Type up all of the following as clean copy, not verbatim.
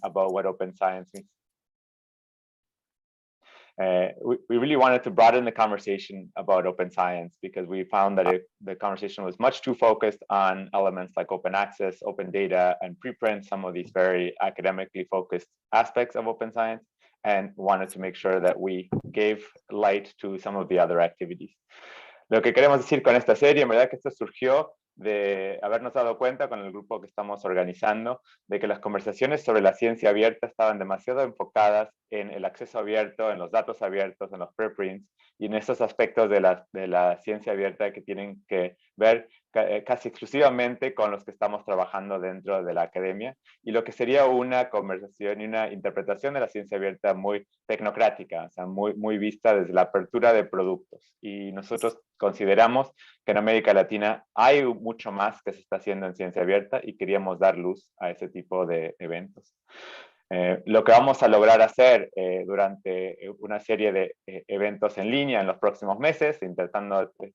about what open science means. We really wanted to broaden the conversation about open science because we found that the conversation was much too focused on elements like open access, open data, and preprint, some of these very academically focused aspects of open science, and wanted to make sure that we gave light to some of the other activities. Lo que queremos decir con esta serie, en verdad que esto surgió de habernos dado cuenta con el grupo que estamos organizando de que las conversaciones sobre la ciencia abierta estaban demasiado enfocadas en el acceso abierto, en los datos abiertos, en los preprints y en esos aspectos de la ciencia abierta que tienen que ver casi exclusivamente con los que estamos trabajando dentro de la academia, y lo que sería una conversación y una interpretación de la ciencia abierta muy tecnocrática, o sea, muy vista desde la apertura de productos. Y nosotros consideramos que en América Latina hay mucho más que se está haciendo en ciencia abierta y queríamos dar luz a ese tipo de eventos. Lo que vamos a lograr hacer durante una serie de eventos en línea en los próximos meses,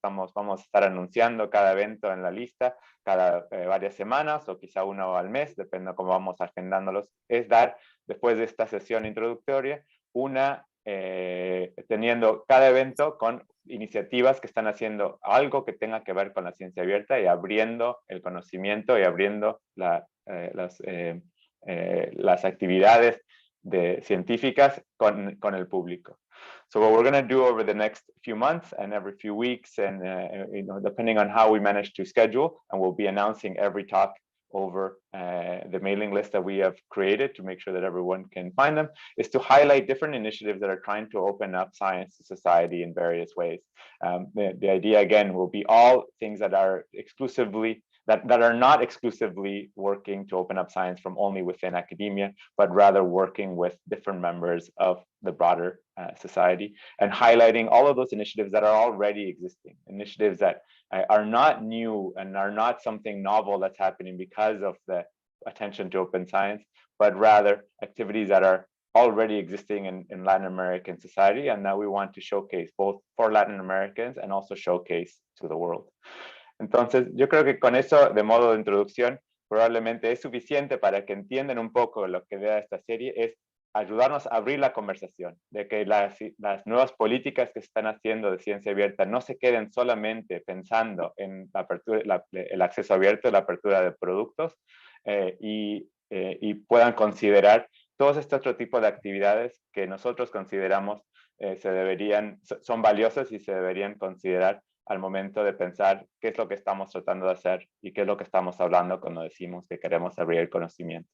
vamos a estar anunciando cada evento en la lista cada varias semanas o quizá uno al mes, depende de cómo vamos agendándolos, es dar, después de esta sesión introductoria, teniendo cada evento con iniciativas que están haciendo algo que tenga que ver con la ciencia abierta y abriendo el conocimiento y abriendo las actividades científicas con el público. So what we're going to do over the next few months and every few weeks, and depending on how we manage to schedule, and we'll be announcing every talk over the mailing list that we have created to make sure that everyone can find them, is to highlight different initiatives that are trying to open up science to society in various ways. The idea, again, will be all things that are that are not exclusively working to open up science from only within academia, but rather working with different members of the broader society, and highlighting all of those initiatives that are already existing, initiatives that are not new and are not something novel that's happening because of the attention to open science, but rather activities that are already existing in Latin American society, and that we want to showcase both for Latin Americans and also showcase to the world. Entonces, yo creo que con eso, de modo de introducción, probablemente es suficiente para que entiendan un poco lo que da esta serie, es ayudarnos a abrir la conversación, de que las nuevas políticas que se están haciendo de ciencia abierta no se queden solamente pensando en la apertura, el acceso abierto, la apertura de productos, y puedan considerar todos este otro tipo de actividades que nosotros consideramos son valiosas y se deberían considerar al momento de pensar qué es lo que estamos tratando de hacer y qué es lo que estamos hablando cuando decimos que queremos abrir el conocimiento.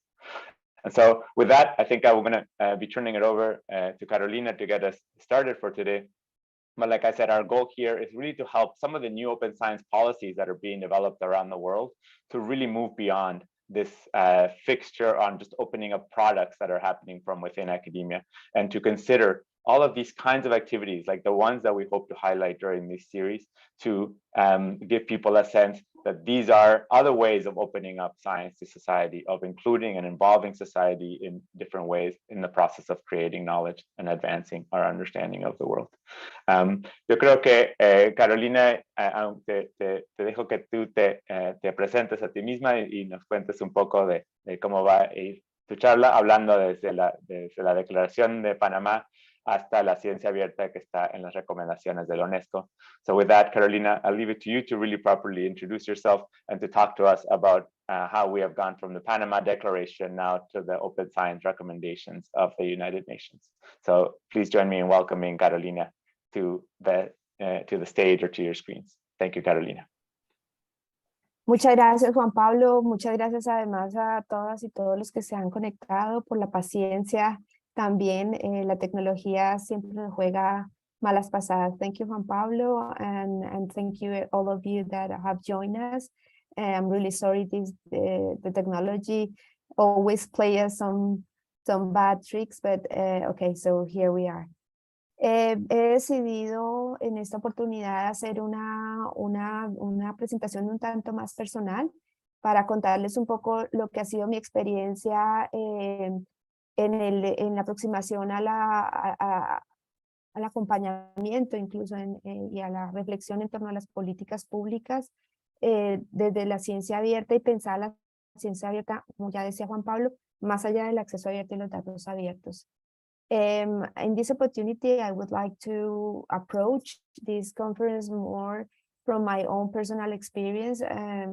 And so with that, I think I'm going to be turning it over to Carolina to get us started for today. But like I said, our goal here is really to help some of the new open science policies that are being developed around the world to really move beyond this fixture on just opening up products that are happening from within academia, and to consider all of these kinds of activities, like the ones that we hope to highlight during this series, to give people a sense that these are other ways of opening up science to society, of including and involving society in different ways in the process of creating knowledge and advancing our understanding of the world. Yo creo que, Carolina, te dejo que tú te presentes a ti misma y nos cuentes un poco de cómo va a ir tu charla, hablando desde la Declaración de Panamá hasta la ciencia abierta que está en las recomendaciones de la UNESCO. So with that, Carolina, I'll leave it to you to really properly introduce yourself and to talk to us about how we have gone from the Panama Declaration now to the Open Science Recommendations of the United Nations. So please join me in welcoming Carolina to the stage or to your screens. Thank you, Carolina. Muchas gracias, Juan Pablo. Muchas gracias además a todas y todos los que se han conectado por la paciencia. También la tecnología siempre nos juega malas pasadas. Thank you, Juan Pablo, and thank you all of you that have joined us. I'm really sorry the technology always plays us some bad tricks, but okay, so here we are. He decidido en esta oportunidad hacer una presentación un tanto más personal para contarles un poco lo que ha sido mi experiencia en la aproximación al acompañamiento, incluso y a la reflexión en torno a las políticas públicas desde la ciencia abierta, y pensar la ciencia abierta, como ya decía Juan Pablo, más allá del acceso abierto y los datos abiertos. In this opportunity, I would like to approach this conference more from my own personal experience,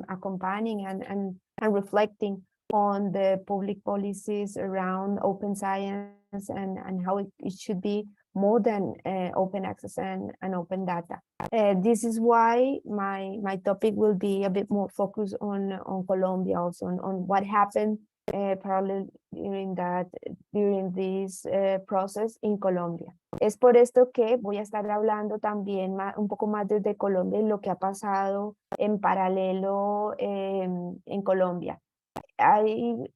accompanying and reflecting on the public policies around open science and how it should be more than open access and open data. This is why my topic will be a bit more focused on Colombia, also on what happened parallel during this process in Colombia. Es por esto que voy a estar hablando también un poco más desde Colombia y lo que ha pasado en paralelo en Colombia.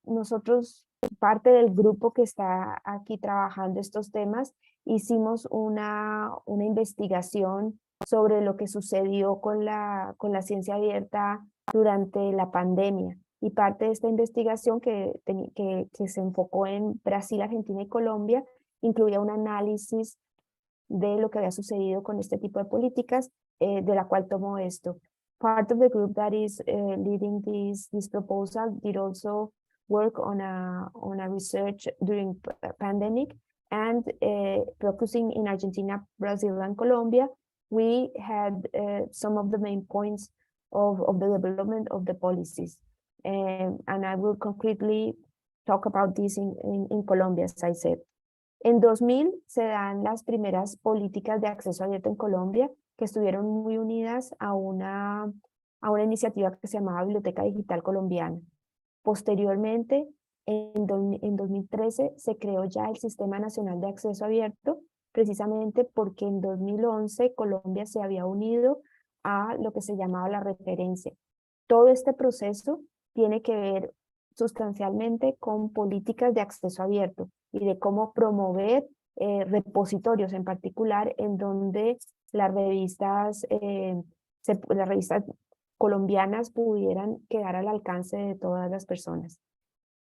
Nosotros, parte del grupo que está aquí trabajando estos temas, hicimos una investigación sobre lo que sucedió con la ciencia abierta durante la pandemia. Y parte de esta investigación que se enfocó en Brasil, Argentina y Colombia incluía un análisis de lo que había sucedido con este tipo de políticas, de la cual tomó esto. Part of the group that is leading this proposal did also work on a research during pandemic, and focusing in Argentina, Brazil, and Colombia, we had some of the main points of the development of the policies. And I will concretely talk about this in Colombia, as I said. En 2000 se dan las primeras políticas de acceso abierto en Colombia, que estuvieron muy unidas a una iniciativa que se llamaba Biblioteca Digital Colombiana. Posteriormente, en 2013, se creó ya el Sistema Nacional de Acceso Abierto, precisamente porque en 2011 Colombia se había unido a lo que se llamaba la referencia. Todo este proceso tiene que ver sustancialmente con políticas de acceso abierto y de cómo promover repositorios en particular en donde las revistas colombianas pudieran quedar al alcance de todas las personas.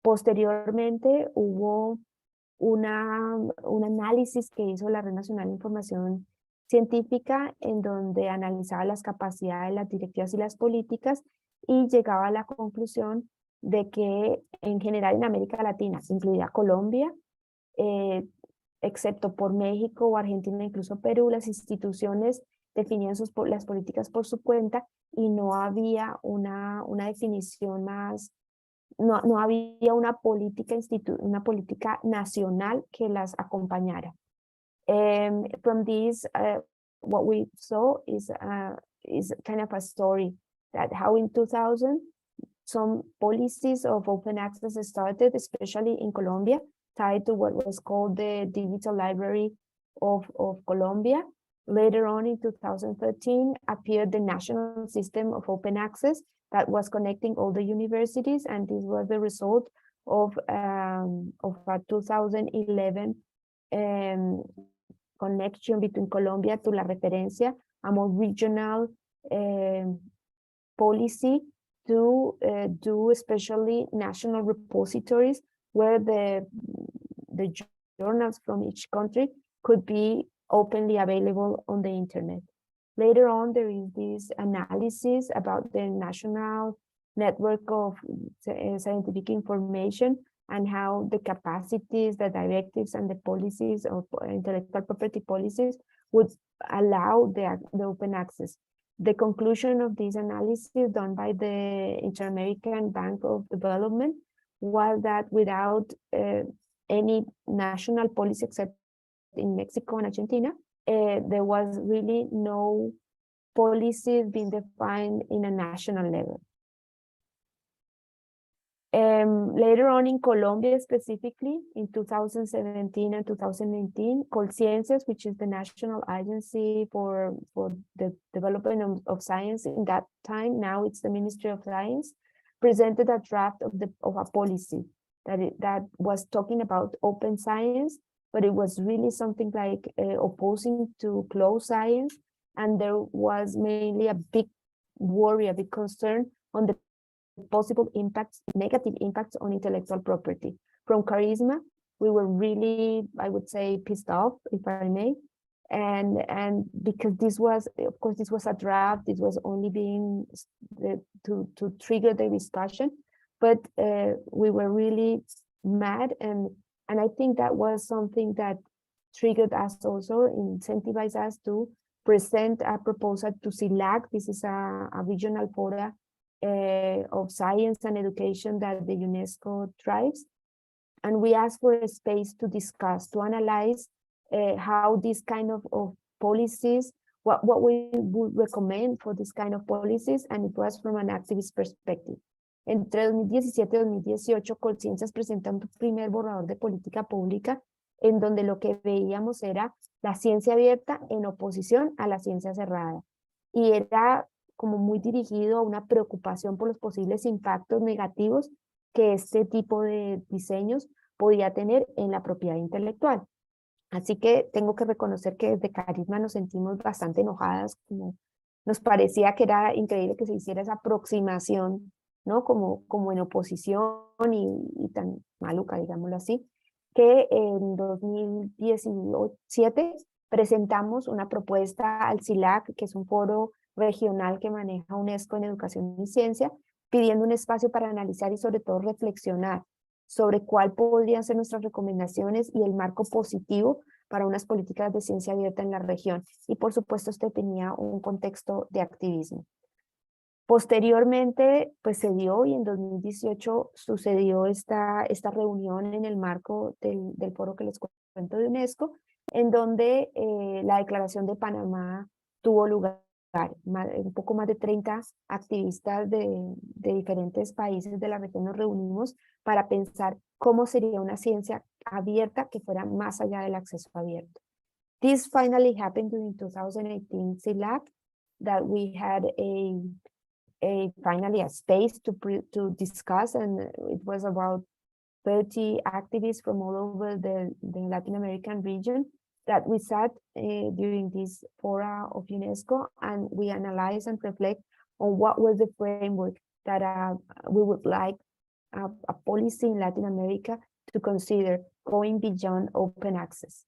Posteriormente hubo un análisis que hizo la Red Nacional de Información Científica en donde analizaba las capacidades, las directivas y las políticas y llegaba a la conclusión de que en general en América Latina, incluida Colombia, excepto por México o Argentina, incluso Perú, las instituciones definían las políticas por su cuenta y no había una definición más, no había una política nacional que las acompañara. From this, what we saw is kind of a story that how in 2000, some policies of open access started, especially in Colombia, tied to what was called the Digital Library of Colombia. Later on in 2013 appeared the National System of Open Access that was connecting all the universities, and this was the result of a 2011 connection between Colombia to La Referencia, a more regional policy to do especially national repositories where the journals from each country could be openly available on the internet. Later on, there is this analysis about the national network of scientific information and how the capacities, the directives, and the policies of intellectual property policies would allow the open access. The conclusion of this analysis done by the Inter-American Bank of Development was that without any national policy except in Mexico and Argentina, there was really no policies being defined in a national level. Later on in Colombia, specifically in 2017 and 2019, Colciencias, which is the national agency for the development of science in that time, now it's the Ministry of Science, presented a draft of a policy that was talking about open science, but it was really something like opposing to closed science, and there was mainly a big worry, a big concern on the possible impacts, negative impacts on intellectual property. From Charisma, we were really, I would say, pissed off, if I may, and because this was, of course, this was a draft, it was only being to trigger the discussion, but we were really mad, and I think that was something that triggered us also, incentivized us to present a proposal to CILAC. This is a regional fora of science and education that the UNESCO drives. And we asked for a space to discuss, to analyze how this kind of policies, what we would recommend for this kind of policies, and it was from an activist perspective. Entre 2017 y 2018, Conciencias presenta un primer borrador de política pública en donde lo que veíamos era la ciencia abierta en oposición a la ciencia cerrada. Y era como muy dirigido a una preocupación por los posibles impactos negativos que este tipo de diseños podía tener en la propiedad intelectual. Así que tengo que reconocer que desde Carisma nos sentimos bastante enojadas, como nos parecía que era increíble que se hiciera esa aproximación, ¿no? Como en oposición y tan maluca, digámoslo así, que en 2017 presentamos una propuesta al CILAC, que es un foro regional que maneja UNESCO en educación y ciencia, pidiendo un espacio para analizar y sobre todo reflexionar sobre cuál podrían ser nuestras recomendaciones y el marco positivo para unas políticas de ciencia abierta en la región. Y por supuesto este tenía un contexto de activismo. Posteriormente, pues se dio y en 2018 sucedió esta reunión en el marco del foro que les cuento de UNESCO, en donde la Declaración de Panamá tuvo lugar. Un poco más de 30 activistas de diferentes países de la región nos reunimos para pensar cómo sería una ciencia abierta que fuera más allá del acceso abierto. This finally happened during 2018 CILAC, that we had finally a space to discuss, and it was about 30 activists from all over the Latin American region that we sat during this fora of UNESCO, and we analyzed and reflect on what was the framework that we would like a policy in Latin America to consider going beyond open access.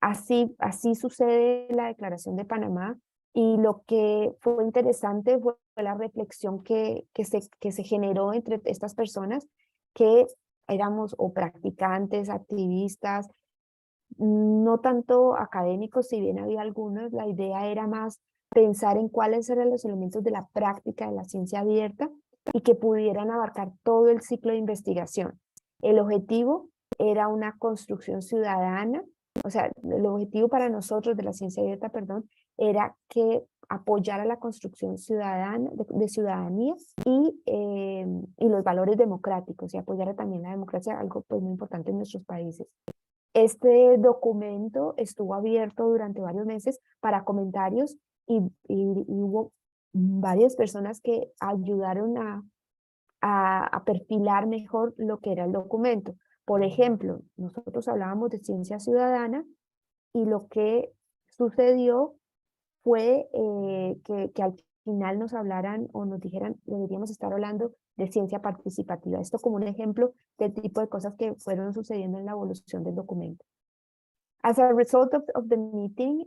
Así sucede la Declaración de Panamá, y lo que fue interesante fue la reflexión que se generó entre estas personas que éramos o practicantes, activistas, no tanto académicos, si bien había algunos. La idea era más pensar en cuáles eran los elementos de la práctica de la ciencia abierta y que pudieran abarcar todo el ciclo de investigación. El objetivo era una construcción ciudadana, o sea, el objetivo para nosotros de la ciencia abierta, perdón, era que apoyara la construcción ciudadana, de ciudadanía y los valores democráticos, y apoyara también la democracia, algo pues muy importante en nuestros países. Este documento estuvo abierto durante varios meses para comentarios y hubo varias personas que ayudaron a perfilar mejor lo que era el documento. Por ejemplo, nosotros hablábamos de ciencia ciudadana y lo que sucedió fue que al final nos hablaran o nos dijeran deberíamos estar hablando de ciencia participativa. Esto como un ejemplo del tipo de cosas que fueron sucediendo en la evolución del documento. As a result of the meeting,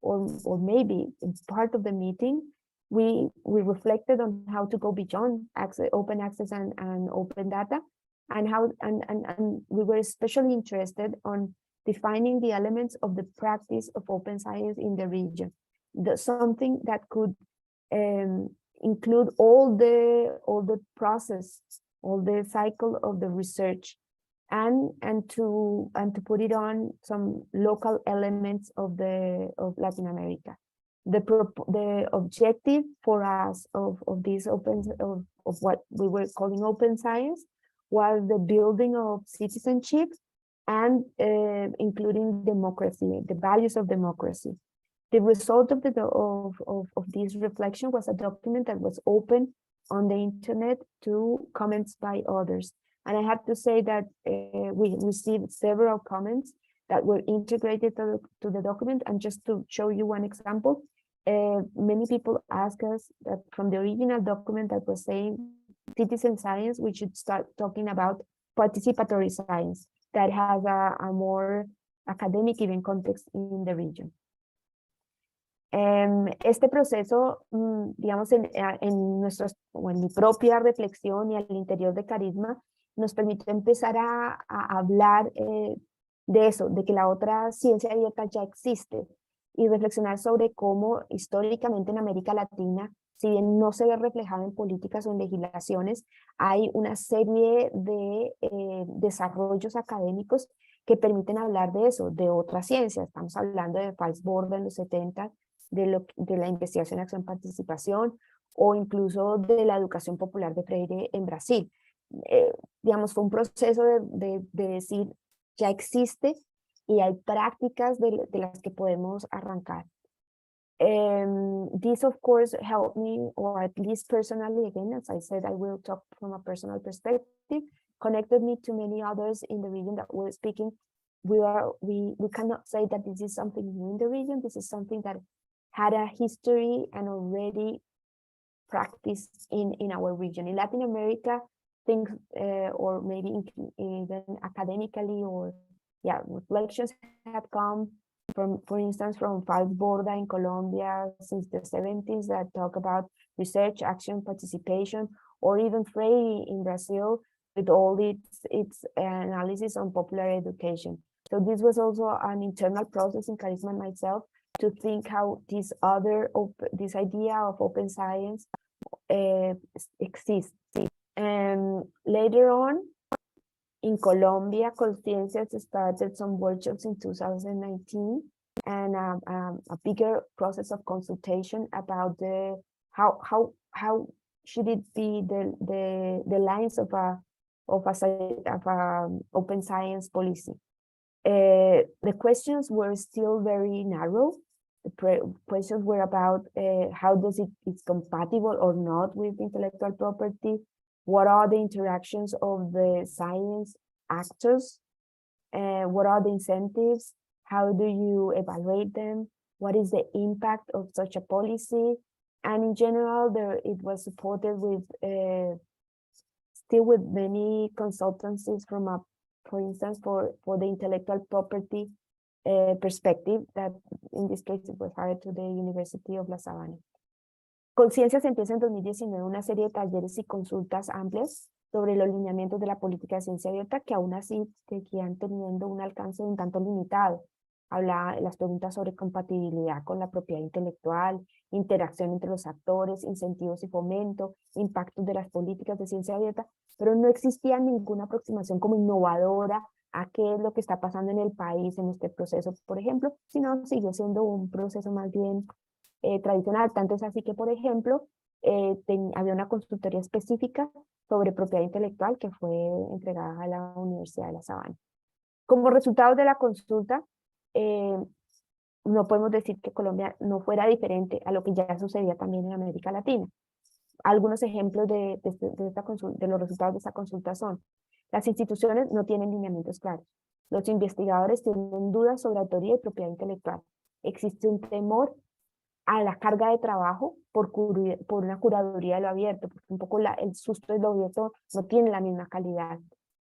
or maybe it's part of the meeting, we reflected on how to go beyond open access and open data, and we were especially interested on defining the elements of the practice of open science in the region. Something that could include all the process, all the cycle of the research, and to put it on some local elements of Latin America. The objective for us of this of what we were calling open science was the building of citizenship and including democracy, the values of democracy. The result of this reflection was a document that was open on the internet to comments by others. And I have to say that we received several comments that were integrated to the document. And just to show you one example, many people asked us that from the original document that was saying citizen science, we should start talking about participatory science that has a more academic even context in the region. Este proceso, digamos, en mi propia reflexión y al interior de Carisma, nos permitió empezar a hablar de eso, de que la otra ciencia abierta ya existe, y reflexionar sobre cómo históricamente en América Latina, si bien no se ve reflejado en políticas o en legislaciones, hay una serie de desarrollos académicos que permiten hablar de eso, de otras ciencias. Estamos hablando de Falsborda en los 70, de la investigación, acción, participación, o incluso de la educación popular de Freire en Brasil. Digamos, fue un proceso de decir, ya existe y hay prácticas de las que podemos arrancar. This, of course, helped me, or at least personally, again, as I said, I will talk from a personal perspective, connected me to many others in the region that we're speaking. We cannot say that this is something new in the region. This is something that had a history and already practiced in our region. In Latin America, things, or maybe even academically, or reflections had come from, for instance, from Falsborda in Colombia since the 70s that talk about research, action, participation, or even Freire in Brazil with all its analysis on popular education. So this was also an internal process in Charisma and myself to think how this idea of open science exists. And later on, in Colombia, Conciencias started some workshops in 2019, and a bigger process of consultation about how should it be the lines of a open science policy. The questions were still very narrow. The questions were about how does it's compatible or not with intellectual property. What are the interactions of the science actors? What are the incentives? How do you evaluate them? What is the impact of such a policy? And in general, it was supported with still with many consultancies from for instance, for the intellectual property perspective, that in this case it was hired to the University of La Sabana. Conciencias empieza en 2019 una serie de talleres y consultas amplias sobre los lineamientos de la política de ciencia abierta, que aún así seguían teniendo un alcance un tanto limitado. Hablaba de las preguntas sobre compatibilidad con la propiedad intelectual, interacción entre los actores, incentivos y fomento, impactos de las políticas de ciencia abierta, pero no existía ninguna aproximación como innovadora a qué es lo que está pasando en el país en este proceso, por ejemplo, sino siguió siendo un proceso más bien tradicional. Tanto es así que, por ejemplo, había una consultoría específica sobre propiedad intelectual que fue entregada a la Universidad de La Sabana. Como resultado de la consulta, no podemos decir que Colombia no fuera diferente a lo que ya sucedía también en América Latina. Algunos ejemplos de los resultados de esta consulta son: las instituciones no tienen lineamientos claros, los investigadores tienen dudas sobre autoría y propiedad intelectual, existe un temor a la carga de trabajo por una curaduría de lo abierto, porque un poco el susto de lo abierto no tiene la misma calidad.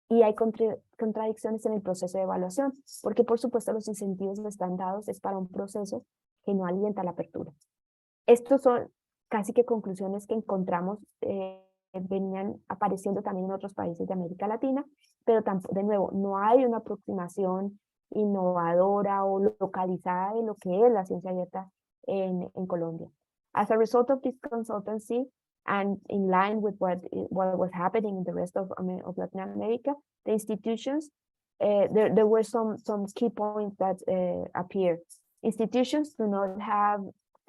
Y hay contradicciones en el proceso de evaluación, porque por supuesto los incentivos están dados es para un proceso que no alienta la apertura. Estos son casi que conclusiones que encontramos, venían apareciendo también en otros países de América Latina, pero de nuevo, no hay una aproximación innovadora o localizada de lo que es la ciencia abierta en Colombia. As a result of this consultancy, and in line with what was happening in the rest of Latin America, the institutions, there were some key points that appear. Institutions do not have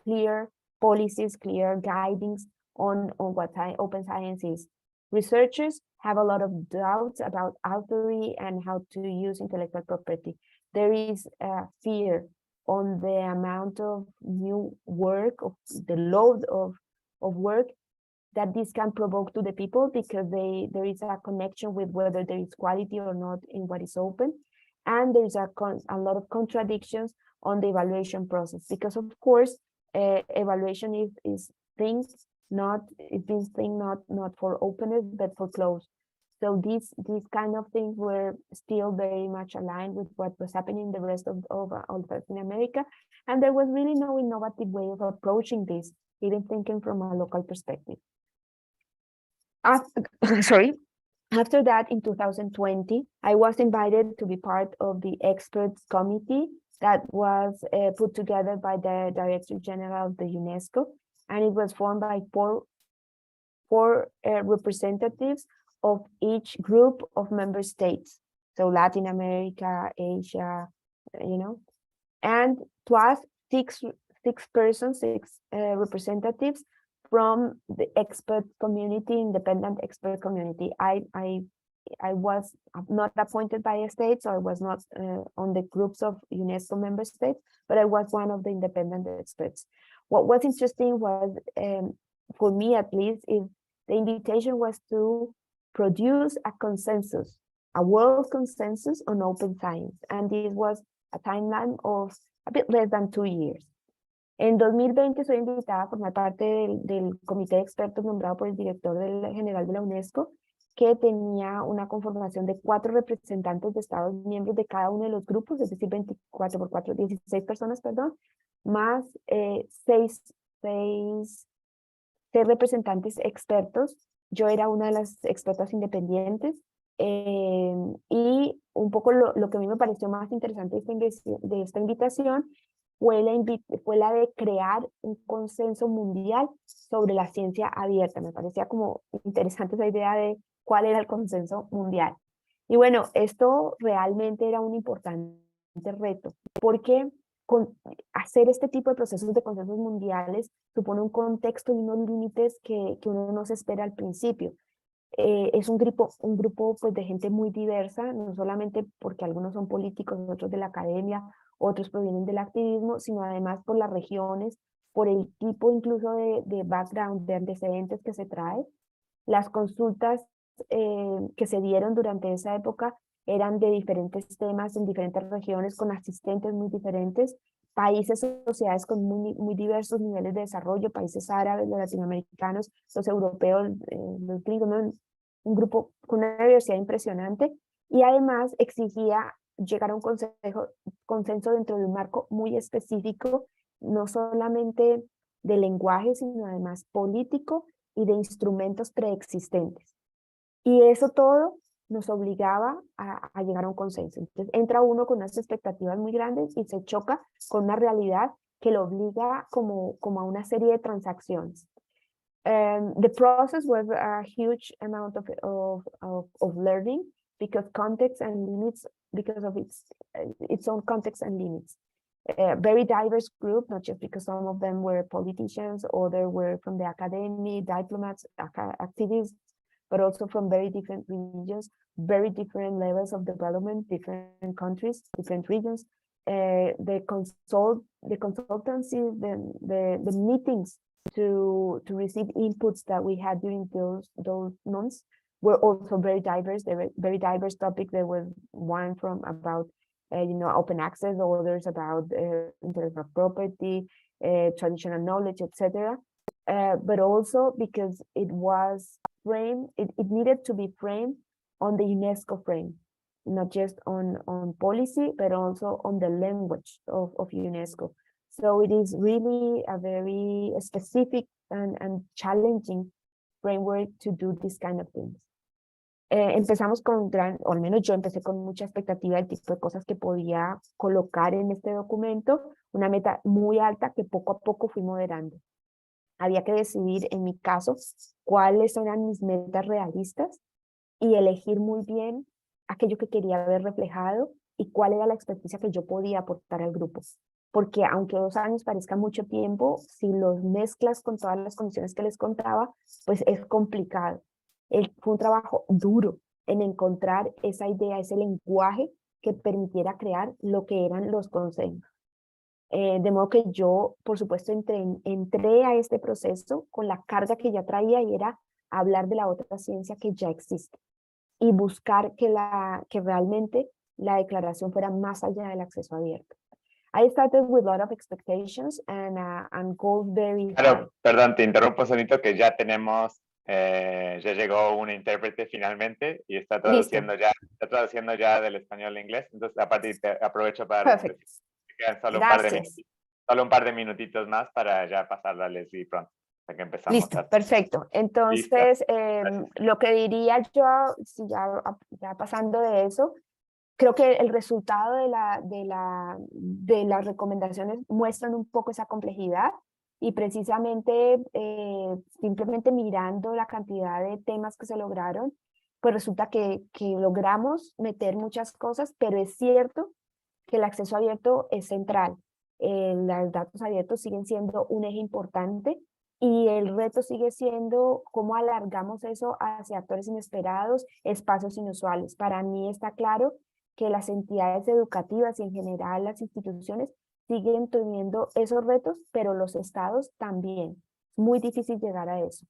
clear policies, clear guidings on what open science is. Researchers have a lot of doubts about authorship and how to use intellectual property. There is fear on the amount of new work, of the load of work that this can provoke to the people, because there is a connection with whether there is quality or not in what is open. And there's a lot of contradictions on the evaluation process, because of course, evaluation is not for openness, but for closed. So these kind of things were still very much aligned with what was happening in the rest of Latin America. And there was really no innovative way of approaching this, even thinking from a local perspective. Sorry. After that, in 2020, I was invited to be part of the experts committee that was put together by the Director General of the UNESCO, and it was formed by four representatives of each group of member states. So Latin America, Asia, you know, and plus six representatives from the expert community, independent expert community. I was not appointed by a state, so I was not on the groups of UNESCO member states, but I was one of the independent experts. What was interesting was, for me at least, is the invitation was to produce a consensus, a world consensus on open science, and this was a timeline of a bit less than 2 years. En 2020 soy invitada a formar parte del comité de expertos nombrado por el director general de la UNESCO, que tenía una conformación de 4 representantes de Estados miembros de cada uno de los grupos, es decir, 24 por 4, 16 personas, perdón, más 6 representantes expertos. Yo era una de las expertas independientes, y un poco lo que a mí me pareció más interesante de esta invitación fue la de crear un consenso mundial sobre la ciencia abierta. Me parecía como interesante esa idea de cuál era el consenso mundial. Y bueno, esto realmente era un importante reto, porque hacer este tipo de procesos de consensos mundiales supone un contexto y unos límites que uno no se espera al principio. Es un grupo pues, de gente muy diversa, no solamente porque algunos son políticos, otros de la academia, otros provienen del activismo, sino además por las regiones, por el tipo incluso de background, de antecedentes que se trae. Las consultas que se dieron durante esa época eran de diferentes temas en diferentes regiones, con asistentes muy diferentes, países, sociedades con muy diversos niveles de desarrollo, países árabes, los latinoamericanos, los europeos, los gringos, ¿no? Un grupo con una diversidad impresionante, y además exigía llegar a un consenso dentro de un marco muy específico, no solamente de lenguaje, sino además político y de instrumentos preexistentes. Y eso todo nos obligaba a llegar a un consenso. Entonces entra uno con unas expectativas muy grandes y se choca con una realidad que lo obliga como a una serie de transacciones. The process was a huge amount of learning, because context and limits, because of its own context and limits. Very diverse group, not just because some of them were politicians, others were from the academy, diplomats, activists, but also from very different regions, very different levels of development, different countries, different regions. The consultancy, the meetings to receive inputs that we had during those months were also very diverse. They were very diverse topics. There was one from about open access, others about intellectual property, traditional knowledge, etc. But also because it was framed, it needed to be framed on the UNESCO frame, not just on policy, but also on the language of UNESCO. So it is really a very specific and challenging framework to do this kind of things. Empezamos con o al menos yo empecé con mucha expectativa del tipo de cosas que podía colocar en este documento, una meta muy alta que poco a poco fui moderando. Había que decidir, en mi caso, cuáles eran mis metas realistas y elegir muy bien aquello que quería ver reflejado y cuál era la experticia que yo podía aportar al grupo. Porque aunque 2 años parezca mucho tiempo, si los mezclas con todas las condiciones que les contaba, pues es complicado. Fue un trabajo duro en encontrar esa idea, ese lenguaje que permitiera crear lo que eran los consensos. De modo que yo, por supuesto, entré a este proceso con la carga que ya traía, y era hablar de la otra ciencia que ya existe y buscar que realmente la declaración fuera más allá del acceso abierto. I started with a lot of expectations and goals very high. Claro, perdón, te interrumpo solito, que ya tenemos, ya llegó un intérprete finalmente y está traduciendo ya del español al inglés. Entonces, aparte, aprovecho para Perfect. quedan solo Gracias. un par de minutitos más para ya pasarla a Leslie pronto. sea que empezamos. Listo, perfecto. Entonces, lo que diría yo, si ya pasando de eso, creo que el resultado de las recomendaciones muestran un poco esa complejidad y precisamente simplemente mirando la cantidad de temas que se lograron, pues resulta que logramos meter muchas cosas, pero es cierto que el acceso abierto es central. Los datos abiertos siguen siendo un eje importante y el reto sigue siendo cómo alargamos eso hacia actores inesperados, espacios inusuales. Para mí está claro que las entidades educativas y en general las instituciones siguen teniendo esos retos, pero los estados también. Es muy difícil llegar a eso.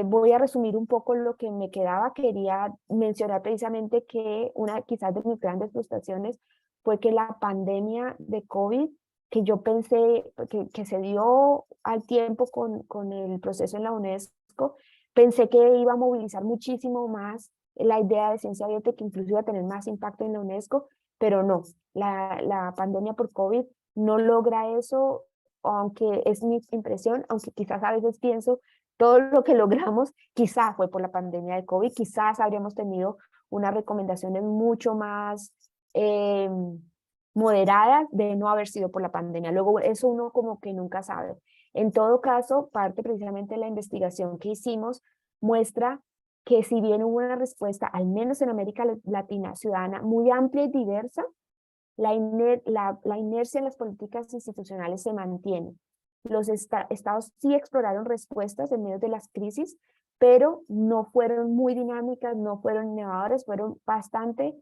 Voy a resumir un poco lo que me quedaba. Quería mencionar precisamente que una quizás de mis grandes frustraciones fue que la pandemia de COVID, que yo pensé que se dio al tiempo con el proceso en la UNESCO, pensé que iba a movilizar muchísimo más la idea de ciencia abierta, que incluso iba a tener más impacto en la UNESCO, pero no, la pandemia por COVID no logra eso, aunque es mi impresión, aunque quizás a veces pienso, todo lo que logramos quizás fue por la pandemia de COVID, quizás habríamos tenido unas recomendaciones mucho más moderadas de no haber sido por la pandemia. Luego eso uno como que nunca sabe. En todo caso, parte precisamente de la investigación que hicimos muestra que si bien hubo una respuesta, al menos en América Latina, ciudadana, muy amplia y diversa, la inercia en las políticas institucionales se mantiene. Los estados sí exploraron respuestas en medio de las crisis, pero no fueron muy dinámicas, no fueron innovadoras, fueron bastante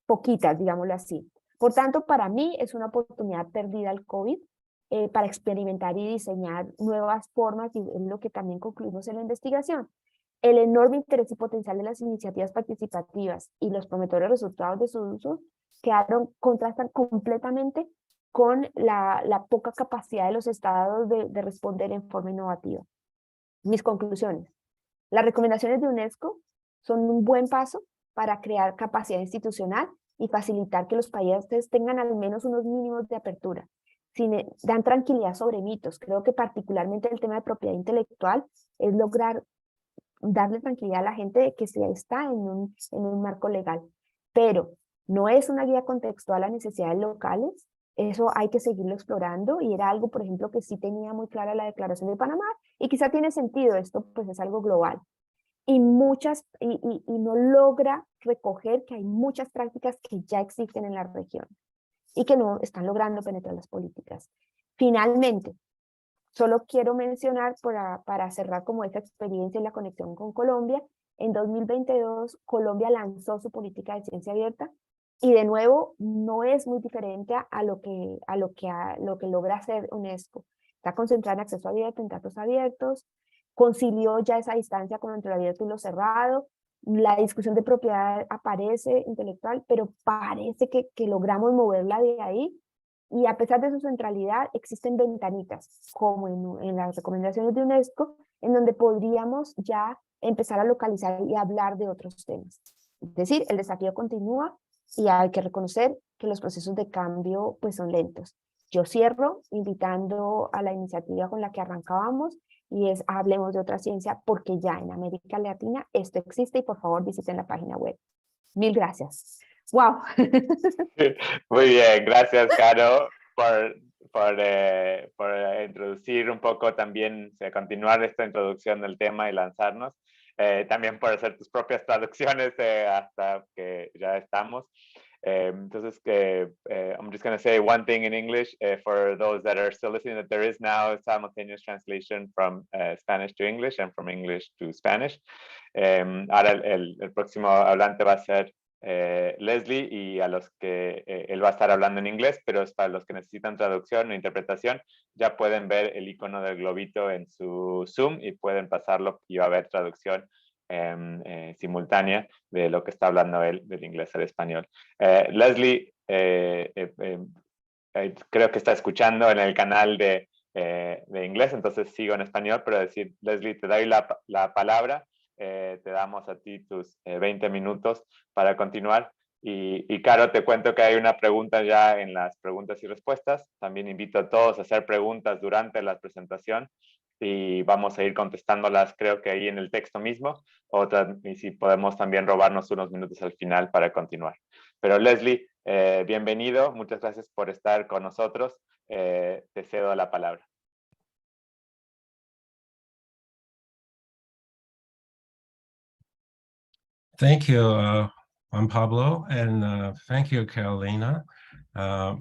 poquitas, digámoslo así. Por tanto, para mí es una oportunidad perdida el COVID para experimentar y diseñar nuevas formas, y es lo que también concluimos en la investigación. El enorme interés y potencial de las iniciativas participativas y los prometedores resultados de su uso contrastan completamente con la poca capacidad de los estados de responder en forma innovativa. Mis conclusiones. Las recomendaciones de UNESCO son un buen paso para crear capacidad institucional y facilitar que los países tengan al menos unos mínimos de apertura. Dan tranquilidad sobre mitos. Creo que particularmente el tema de propiedad intelectual es lograr darle tranquilidad a la gente de que se está en un marco legal. Pero no es una guía contextual a necesidades locales, eso hay que seguirlo explorando, y era algo, por ejemplo, que sí tenía muy clara la Declaración de Panamá, y quizá tiene sentido, esto pues es algo global. Y no logra recoger que hay muchas prácticas que ya existen en la región y que no están logrando penetrar las políticas. Finalmente, solo quiero mencionar para cerrar como esa experiencia y la conexión con Colombia, en 2022 Colombia lanzó su política de ciencia abierta y de nuevo no es muy diferente a lo que logra hacer UNESCO. Está concentrada en acceso abierto, en datos abiertos, concilió ya esa distancia con entre lo abierto y lo cerrado. La discusión de propiedad aparece intelectual, pero parece que logramos moverla de ahí. Y a pesar de su centralidad, existen ventanitas, como en las recomendaciones de UNESCO, en donde podríamos ya empezar a localizar y hablar de otros temas. Es decir, el desafío continúa y hay que reconocer que los procesos de cambio pues son lentos. Yo cierro invitando a la iniciativa con la que arrancábamos, y es Hablemos de otra ciencia, porque ya en América Latina esto existe, y por favor visiten la página web. Mil gracias. ¡Wow! Muy bien, gracias, Caro, por introducir un poco también, continuar esta introducción del tema y lanzarnos. También por hacer tus propias traducciones hasta que ya estamos. Entonces, I'm just going to say one thing in English for those that are still listening, that there is now simultaneous translation from Spanish to English and from English to Spanish. Ahora el próximo hablante va a ser Leslie, y a los que él va a estar hablando en inglés, pero es para los que necesitan traducción o interpretación, ya pueden ver el icono del globito en su Zoom y pueden pasarlo y va a haber traducción simultánea de lo que está hablando él, del inglés al español. Leslie, creo que está escuchando en el canal de inglés, entonces sigo en español, pero decir, Leslie, te doy la palabra. Te damos a ti tus 20 minutos para continuar. Y Caro, te cuento que hay una pregunta ya en las preguntas y respuestas. También invito a todos a hacer preguntas durante la presentación. y vamos a ir contestándolas, creo que ahí en el texto mismo, y si podemos también robarnos unos minutos al final para continuar. Pero Leslie, bienvenido, muchas gracias por estar con nosotros. Te cedo la palabra. Thank you, Juan Pablo, and thank you, Carolina,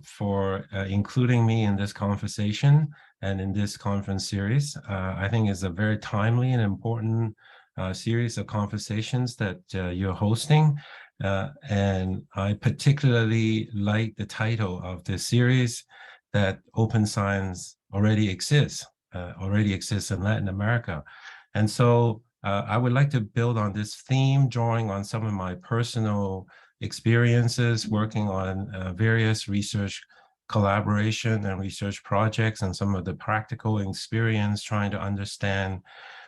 for including me in this conversation and in this conference series. I think it's a very timely and important series of conversations that you're hosting. And I particularly like the title of this series, that open science already exists in Latin America. And so I would like to build on this theme, drawing on some of my personal experiences working on various research collaboration and research projects, and some of the practical experience trying to understand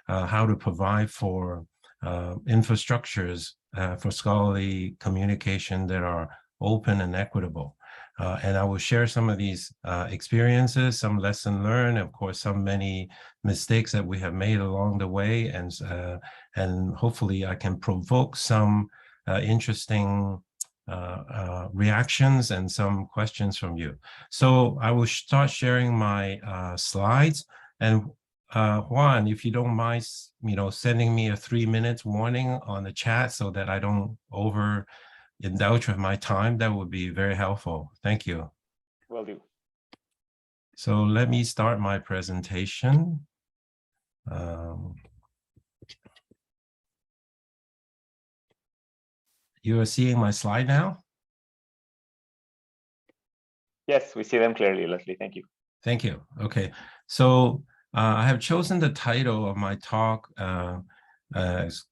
how to provide for infrastructures for scholarly communication that are open and equitable. And I will share some of these experiences, some lesson learned, of course, many mistakes that we have made along the way, and hopefully I can provoke some interesting reactions and some questions from you. So I will start sharing my slides, and Juan, if you don't mind, sending me a 3 minutes warning on the chat so that I don't indulge with my time, that would be very helpful. Thank you. Will do. So let me start my presentation. You are seeing my slide now? Yes, we see them clearly, Leslie. Thank you. Thank you. Okay, so I have chosen the title of my talk,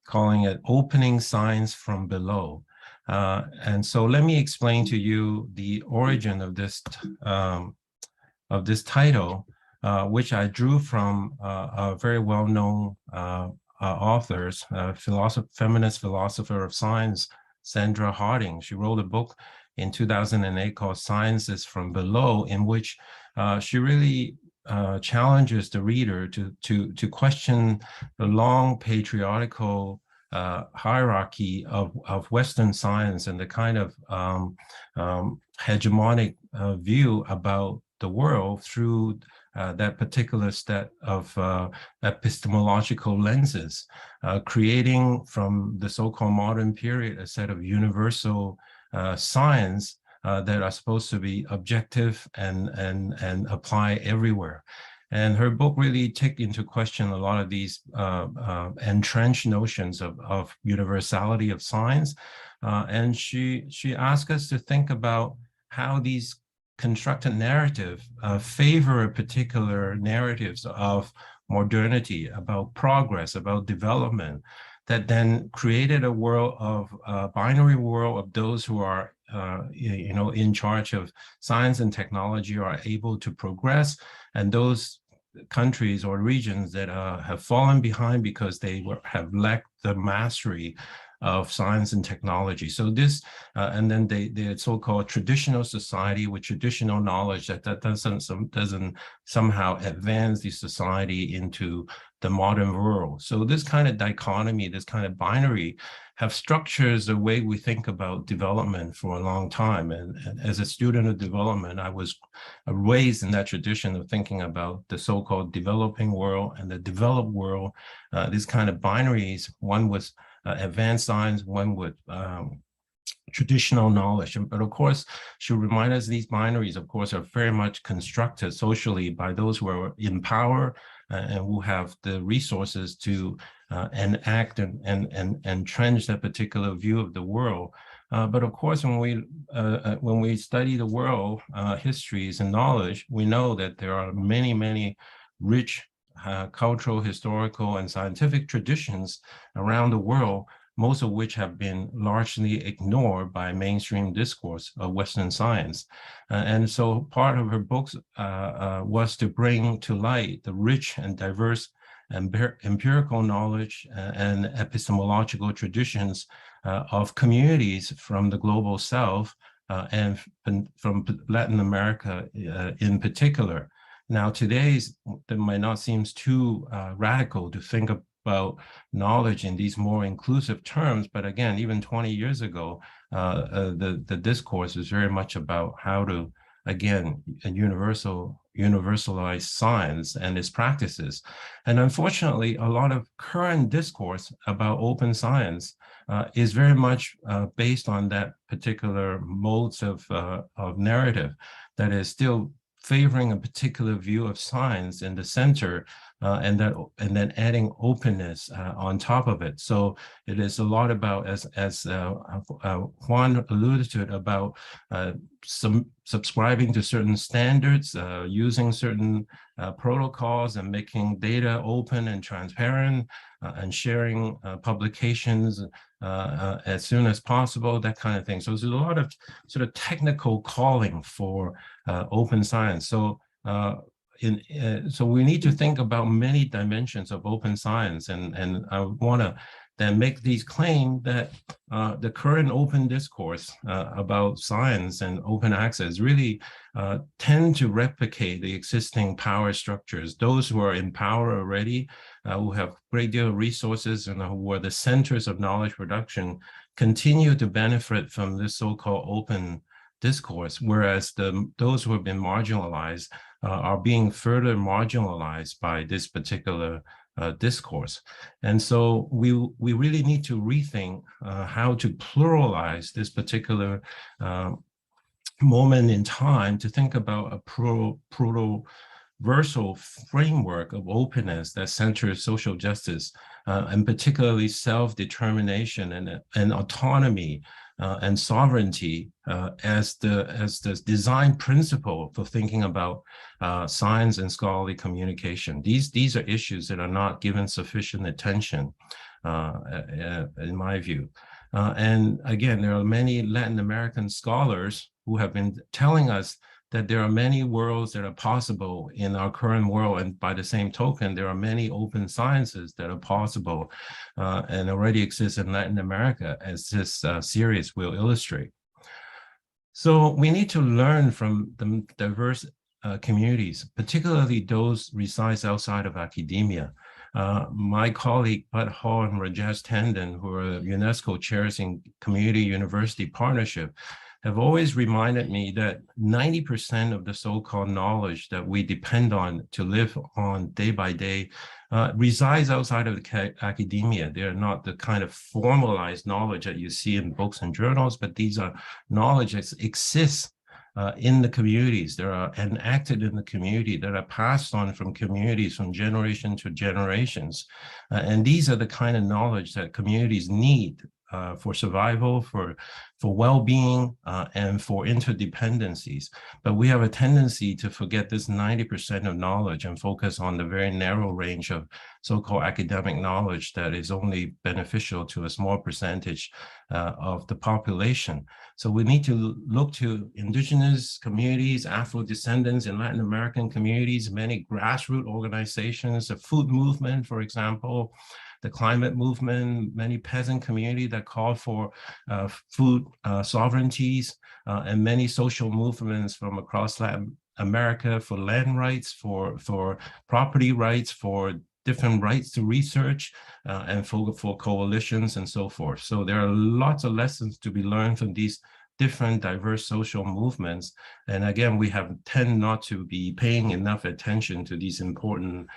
calling it Opening Science from Below. And so let me explain to you the origin of this title, which I drew from a very well-known authors, feminist philosopher of science, Sandra Harding. She wrote a book in 2008 called Science is from Below, in which she really challenges the reader to question the long patriarchal hierarchy of Western science and the kind of hegemonic view about the world through that particular set of epistemological lenses, creating from the so-called modern period a set of universal science that are supposed to be objective and apply everywhere. And her book really took into question a lot of these entrenched notions of universality of science. And she asked us to think about how these constructed narrative favor particular narratives of modernity, about progress, about development, that then created a world of binary world of those who are in charge of science and technology, are able to progress, and those countries or regions that have fallen behind because they have lacked the mastery of science and technology. So this, and then the so-called traditional society with traditional knowledge that doesn't somehow advance the society into the modern world. So this kind of dichotomy, this kind of binary, have structures the way we think about development for a long time. And as a student of development, I was raised in that tradition of thinking about the so-called developing world and the developed world, these kind of binaries, one was advanced science, one with traditional knowledge. But of course, she reminds us these binaries, of course, are very much constructed socially by those who are in power and who have the resources to enact and entrench that particular view of the world. But of course, when we study the world histories and knowledge, we know that there are many, many rich cultural, historical, and scientific traditions around the world, most of which have been largely ignored by mainstream discourse of Western science. And so part of her books was to bring to light the rich and diverse empirical knowledge and epistemological traditions of communities from the global South and from Latin America in particular. Now, that might not seem too radical to think about knowledge in these more inclusive terms, but again, even 20 years ago, the discourse is very much about how to, again, universalize science and its practices. And unfortunately, a lot of current discourse about open science is very much based on that particular modes of narrative that is still favoring a particular view of science in the center, and then adding openness on top of it. So it is a lot about, as Juan alluded to it, about subscribing to certain standards, using certain protocols, and making data open and transparent, and sharing publications as soon as possible, that kind of thing. So there's a lot of sort of technical calling for open science. So so we need to think about many dimensions of open science, and I want to then make these claims that the current open discourse about science and open access really tend to replicate the existing power structures. Those who are in power already, who have a great deal of resources and who are the centers of knowledge production, continue to benefit from this so-called open discourse, whereas those who have been marginalized are being further marginalized by this particular discourse. And so we really need to rethink how to pluralize this particular moment in time to think about a proto-versal framework of openness that centers social justice, and particularly self-determination and autonomy and sovereignty as the design principle for thinking about science and scholarly communication. These are issues that are not given sufficient attention, in my view. And again, there are many Latin American scholars who have been telling us that there are many worlds that are possible in our current world, and by the same token, there are many open sciences that are possible and already exist in Latin America, as this series will illustrate. So we need to learn from the diverse communities, particularly those resides outside of academia. My colleague Bud Hall and Rajesh Tandon, who are UNESCO chairs in Community University Partnership, have always reminded me that 90% of the so-called knowledge that we depend on to live on day by day resides outside of the academia. They're not the kind of formalized knowledge that you see in books and journals, but these are knowledge that exists in the communities, that are enacted in the community, that are passed on from communities from generation to generations. And these are the kind of knowledge that communities need for survival, for well-being, and for interdependencies. But we have a tendency to forget this 90% of knowledge and focus on the very narrow range of so-called academic knowledge that is only beneficial to a small percentage of the population. So we need to look to indigenous communities, Afro-descendants in Latin American communities, many grassroots organizations, the food movement, for example, the climate movement, many peasant communities that call for food sovereignties, and many social movements from across Latin America for land rights, for property rights, for different rights to research, and for coalitions and so forth. So there are lots of lessons to be learned from these different diverse social movements. And again, we tend not to be paying enough attention to these important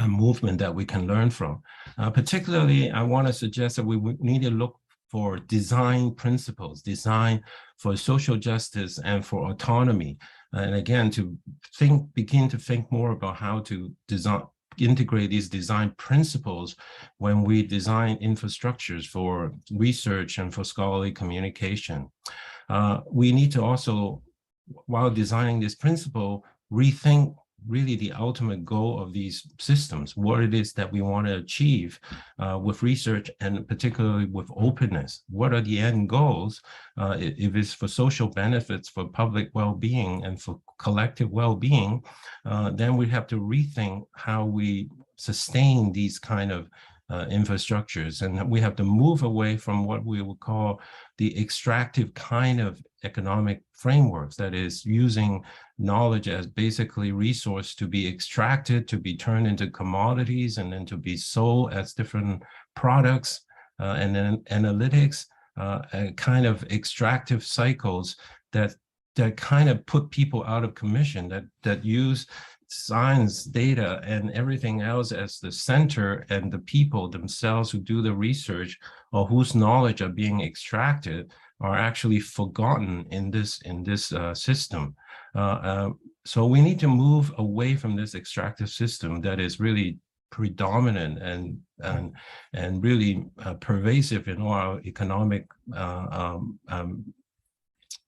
movement that we can learn from. Particularly, I want to suggest that we need to look for design principles, design for social justice and for autonomy. And again, to begin to think more about how to integrate these design principles when we design infrastructures for research and for scholarly communication. We need to also, while designing this principle, rethink really the ultimate goal of these systems, what it is that we want to achieve with research, and particularly with openness. What are the end goals? If it's for social benefits, for public well-being, and for collective well-being, then we have to rethink how we sustain these kind of infrastructures. And we have to move away from what we would call the extractive kind of economic frameworks, that is using knowledge as basically resource to be extracted, to be turned into commodities, and then to be sold as different products, and then analytics, kind of extractive cycles that kind of put people out of commission, that use science, data, and everything else as the center, and the people themselves who do the research or whose knowledge are being extracted are actually forgotten in this system. So we need to move away from this extractive system that is really predominant and really pervasive in all our economic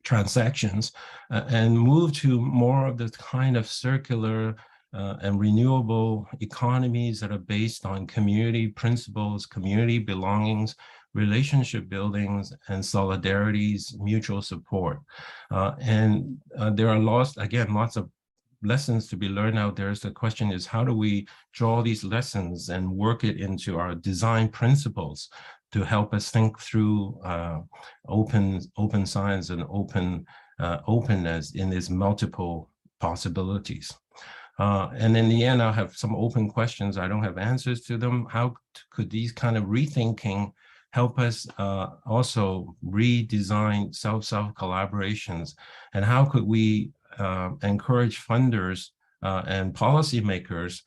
transactions, and move to more of the kind of circular and renewable economies that are based on community principles, community belongings, relationship buildings, and solidarities, mutual support. There are lots of lessons to be learned out there. So the question is, how do we draw these lessons and work it into our design principles to help us think through open science and openness in its multiple possibilities. And in the end, I'll have some open questions. I don't have answers to them. How could these kind of rethinking help us also redesign self collaborations? And how could we encourage funders and policymakers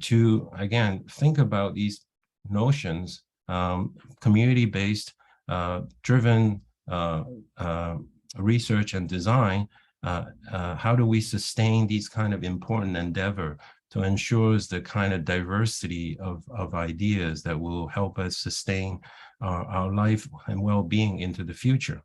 to, again, think about these notions, community-based, driven research and design. How do we sustain these kind of important endeavor to ensure the kind of diversity of ideas that will help us sustain our life and well-being into the future?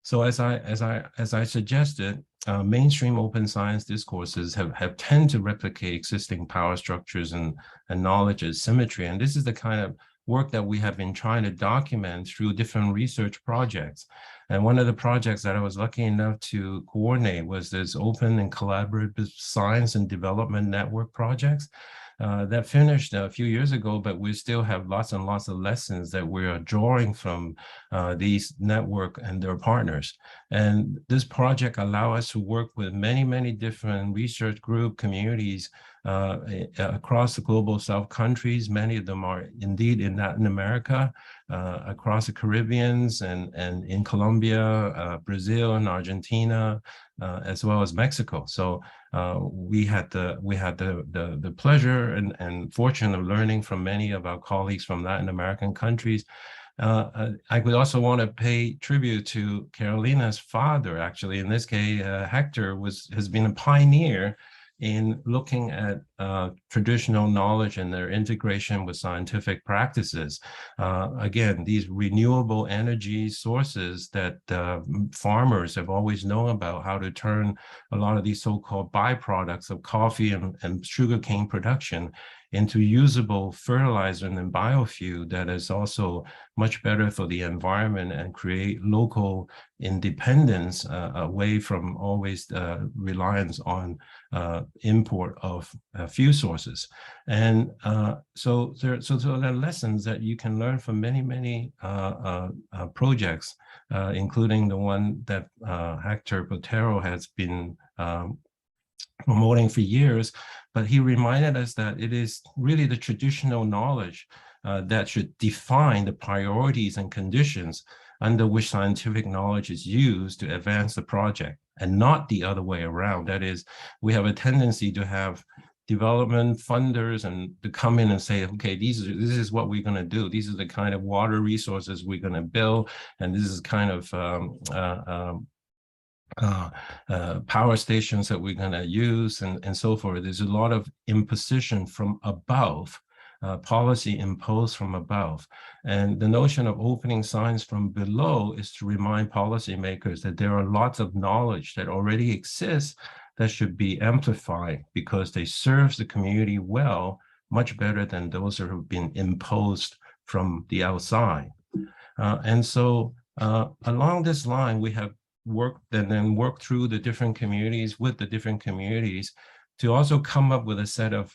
So as I suggested, mainstream open science discourses have tend to replicate existing power structures and knowledge asymmetry. And this is the kind of work that we have been trying to document through different research projects. And one of the projects that I was lucky enough to coordinate was this open and collaborative science and development network projects. That finished a few years ago, but we still have lots and lots of lessons that we are drawing from these network and their partners. And this project allows us to work with many, many different research group communities across the global South countries. Many of them are indeed in Latin America, across the Caribbeans, and in Colombia, Brazil, and Argentina, as well as Mexico. So we had the pleasure and fortune of learning from many of our colleagues from Latin American countries. I would also want to pay tribute to Carolina's father. Actually, in this case, Hector has been a pioneer in looking at traditional knowledge and their integration with scientific practices. Again, these renewable energy sources that farmers have always known about, how to turn a lot of these so-called byproducts of coffee and sugarcane production into usable fertilizer and biofuel that is also much better for the environment and create local independence away from always reliance on import of fuel sources. And so there are lessons that you can learn from many, many projects, including the one that Hector Botero has been promoting for years. But he reminded us that it is really the traditional knowledge that should define the priorities and conditions under which scientific knowledge is used to advance the project, and not the other way around. That is, we have a tendency to have development funders and to come in and say, okay, this is what we're going to do. These are the kind of water resources we're going to build, and this is kind of power stations that we're going to use, and so forth. There's a lot of imposition from above, policy imposed from above. And the notion of opening science from below is to remind policymakers that there are lots of knowledge that already exists that should be amplified because they serve the community well, much better than those that have been imposed from the outside. And so along this line, we have worked and then worked through the different communities with the different communities to also come up with a set of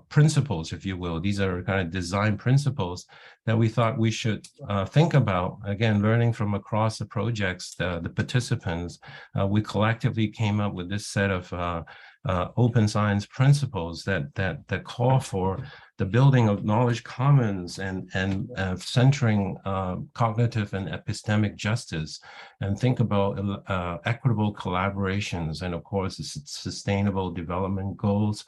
principles, if you will. These are kind of design principles that we thought we should think about. Again, learning from across the projects, the participants, we collectively came up with this set of open science principles that call for the building of knowledge commons and centering cognitive and epistemic justice, and think about equitable collaborations, and of course the sustainable development goals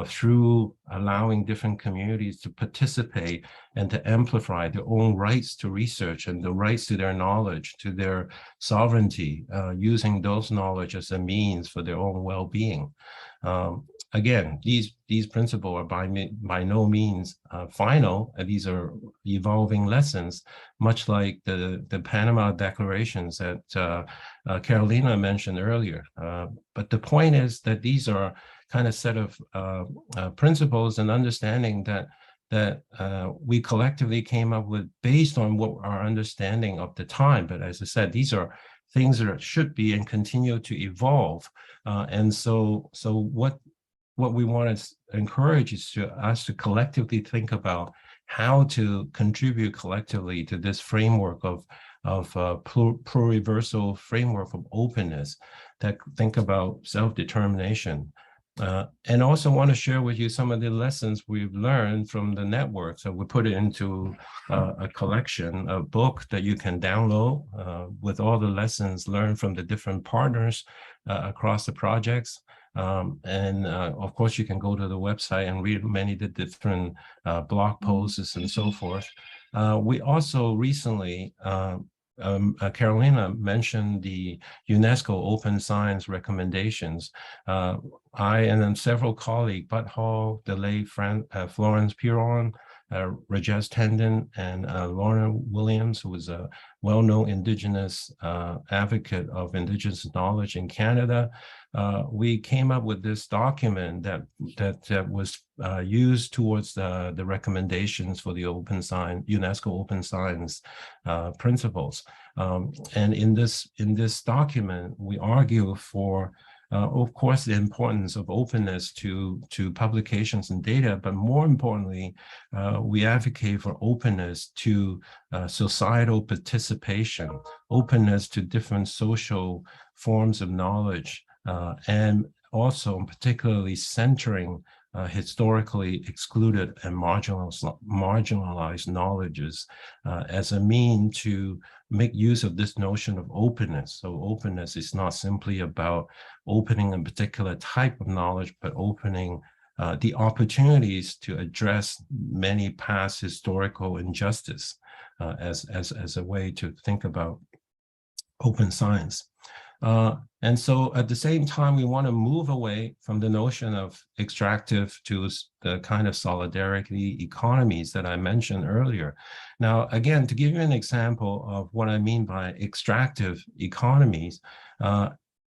through allowing different communities to participate and to amplify their own rights to research and the rights to their knowledge, to their sovereignty, using those knowledge as a means for their own well-being. Again, these principles are by no means final. These are evolving lessons, much like the Panama Declarations that Carolina mentioned earlier. But the point is that these are kind of set of principles and understanding that we collectively came up with based on what our understanding of the time. But as I said, these are things that should be and continue to evolve. And so what we want to encourage is us to collectively think about how to contribute collectively to this framework of pluriversal framework of openness, that think about self-determination. And also want to share with you some of the lessons we've learned from the network. So we put it into a collection, a book that you can download with all the lessons learned from the different partners across the projects. And of course, you can go to the website and read many of the different blog posts and so forth. We also recently, Carolina mentioned the UNESCO Open Science Recommendations. I and then several colleagues, Bud Hall, Delay, Florence Piron, Rajesh Tandon, and Lorna Williams, who was a well-known Indigenous advocate of Indigenous knowledge in Canada. We came up with this document that was used towards the recommendations for the Open Science, UNESCO Open Science principles. And in this document, we argue for of course, the importance of openness to publications and data, but more importantly, we advocate for openness to societal participation, openness to different social forms of knowledge, and also particularly centering historically excluded and marginalized knowledges as a means to make use of this notion of openness. So openness is not simply about opening a particular type of knowledge, but opening the opportunities to address many past historical injustice as a way to think about open science. And so at the same time, we want to move away from the notion of extractive to the kind of solidarity economies that I mentioned earlier. Now, again, to give you an example of what I mean by extractive economies,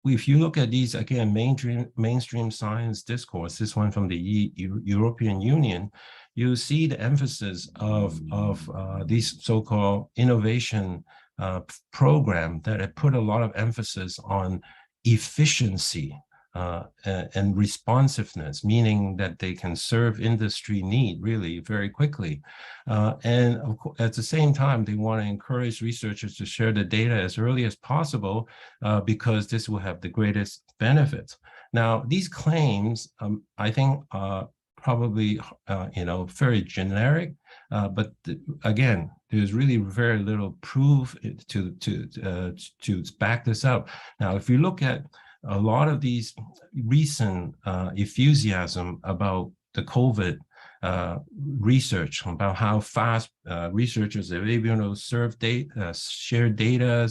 if you look at these, again, mainstream science discourse, this one from the European Union, you see the emphasis of these so-called innovation program that had put a lot of emphasis on efficiency and responsiveness, meaning that they can serve industry need really very quickly. And of course, at the same time, they want to encourage researchers to share the data as early as possible because this will have the greatest benefits. Now, these claims, I think, probably, very generic, but again, there's really very little proof to back this up. Now, if you look at a lot of these recent enthusiasm about the COVID research, about how fast researchers are able to share data,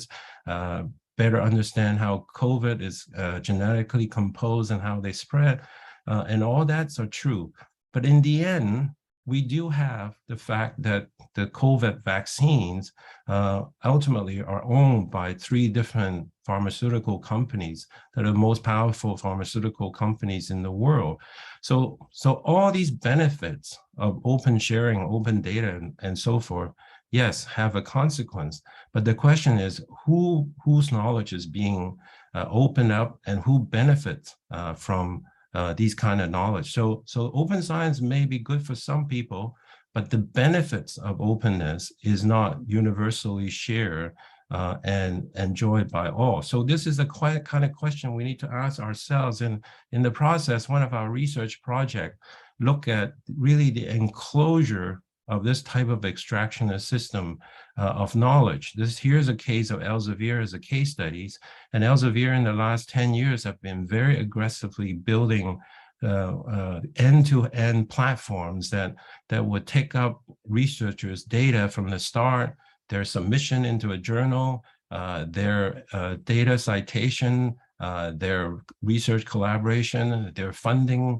better understand how COVID is genetically composed and how they spread, and all that's are true. But in the end, we do have the fact that the COVID vaccines ultimately are owned by 3 different pharmaceutical companies that are the most powerful pharmaceutical companies in the world. So all these benefits of open sharing, open data, and so forth, yes, have a consequence. But the question is whose knowledge is being opened up and who benefits from these kind of knowledge. So open science may be good for some people, but the benefits of openness is not universally shared and enjoyed by all. So this is the kind of question we need to ask ourselves. And in the process, one of our research projects look at really the enclosure of this type of extractionist system of knowledge. Here's a case of Elsevier as a case studies, and Elsevier in the last 10 years have been very aggressively building end-to-end platforms that would take up researchers' data from the start, their submission into a journal, their data citation, their research collaboration, their funding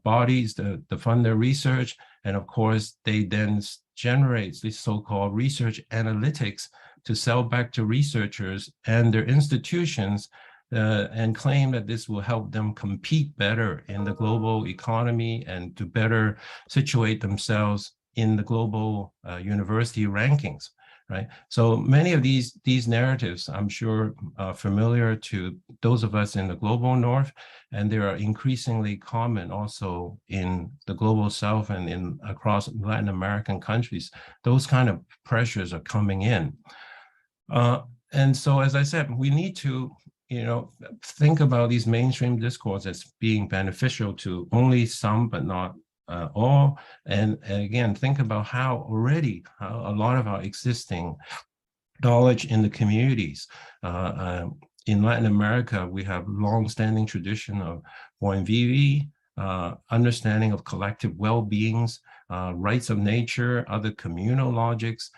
bodies to fund their research. And of course, they then generate these so-called research analytics to sell back to researchers and their institutions and claim that this will help them compete better in the global economy and to better situate themselves in the global university rankings, right? So many of these narratives, I'm sure, are familiar to those of us in the global north, and they are increasingly common also in the global south and across Latin American countries. Those kind of pressures are coming in. And so, as I said, we need to think about these mainstream discourse as being beneficial to only some, but not all. And again, think about how already a lot of our existing knowledge in the communities. In Latin America, we have long-standing tradition of buen vivir, understanding of collective well-beings, rights of nature, other communal logics,